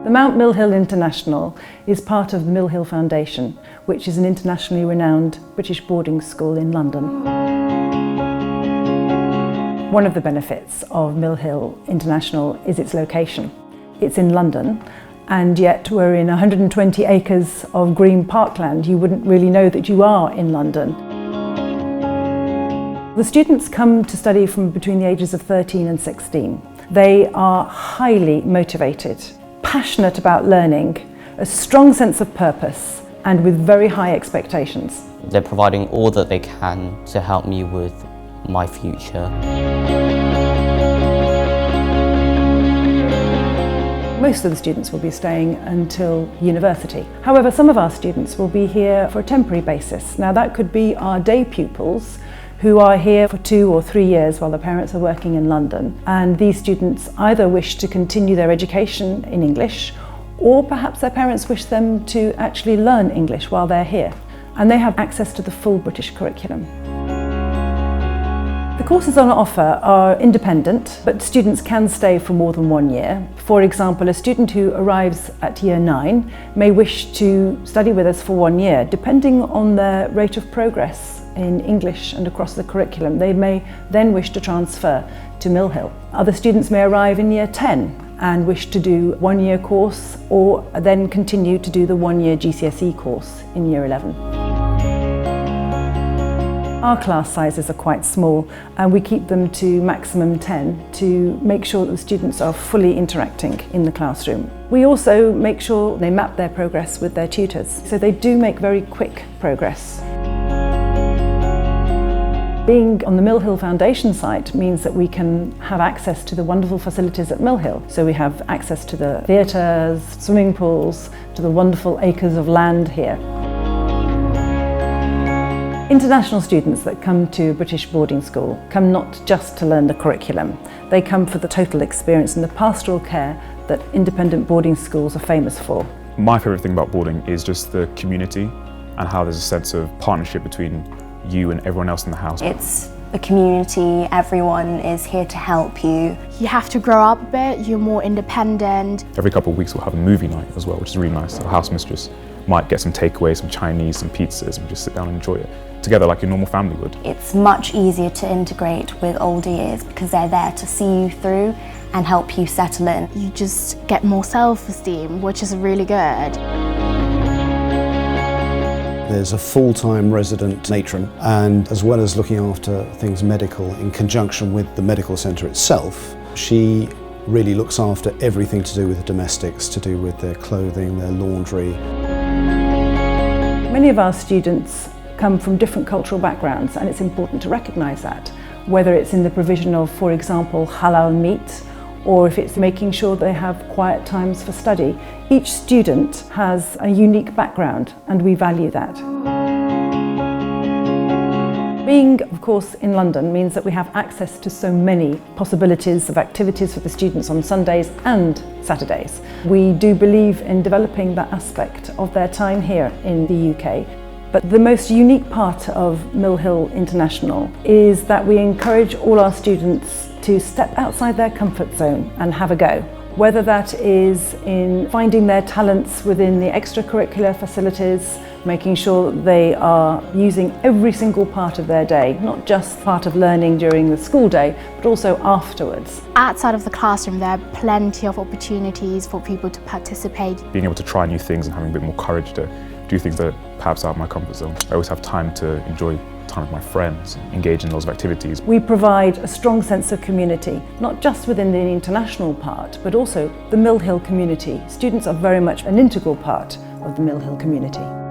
The Mount Mill Hill International is part of the Mill Hill Foundation, which is an internationally renowned British boarding school in London. One of the benefits of Mill Hill International is its location. It's in London, and yet we're in 120 acres of green parkland. You wouldn't really know that you are in London. The students come to study from between the ages of 13 and 16. They are highly motivated, passionate about learning, a strong sense of purpose, and with very high expectations. They're providing all that they can to help me with my future. Most of the students will be staying until university. However, some of our students will be here for a temporary basis. Now that could be our day pupils who are here for 2 or 3 years while their parents are working in London. And these students either wish to continue their education in English, or perhaps their parents wish them to actually learn English while they're here. And they have access to the full British curriculum. The courses on offer are independent, but students can stay for more than 1 year. For example, a student who arrives at year 9 may wish to study with us for 1 year, depending on their rate of progress in English and across the curriculum. They may then wish to transfer to Mill Hill. Other students may arrive in year 10 and wish to do a 1-year course, or then continue to do the 1-year GCSE course in year 11. Our class sizes are quite small, and we keep them to maximum 10 to make sure that the students are fully interacting in the classroom. We also make sure they map their progress with their tutors, so they do make very quick progress. Being on the Mill Hill Foundation site means that we can have access to the wonderful facilities at Mill Hill. So we have access to the theatres, swimming pools, to the wonderful acres of land here. International students that come to a British boarding school come not just to learn the curriculum. They come for the total experience and the pastoral care that independent boarding schools are famous for. My favourite thing about boarding is just the community and how there's a sense of partnership between you and everyone else in the house. It's a community, everyone is here to help you. You have to grow up a bit, you're more independent. Every couple of weeks we'll have a movie night as well, which is really nice. Our house mistress might get some takeaways, some Chinese, some pizzas, and just sit down and enjoy it together like your normal family would. It's much easier to integrate with older years because they're there to see you through and help you settle in. You just get more self-esteem, which is really good. There's a full-time resident matron, and as well as looking after things medical in conjunction with the medical centre itself, she really looks after everything to do with the domestics, to do with their clothing, their laundry. Many of our students come from different cultural backgrounds, and it's important to recognise that, whether it's in the provision of, for example, halal meat, or if it's making sure they have quiet times for study. Each student has a unique background, and we value that. Being, of course, in London means that we have access to so many possibilities of activities for the students on Sundays and Saturdays. We do believe in developing that aspect of their time here in the UK. But the most unique part of Mill Hill International is that we encourage all our students to step outside their comfort zone and have a go. Whether that is in finding their talents within the extracurricular facilities, making sure that they are using every single part of their day, not just part of learning during the school day, but also afterwards. Outside of the classroom, there are plenty of opportunities for people to participate. Being able to try new things and having a bit more courage to do things that are perhaps out of my comfort zone. I always have time to enjoy time with my friends, engage in lots of activities. We provide a strong sense of community, not just within the international part, but also the Mill Hill community. Students are very much an integral part of the Mill Hill community.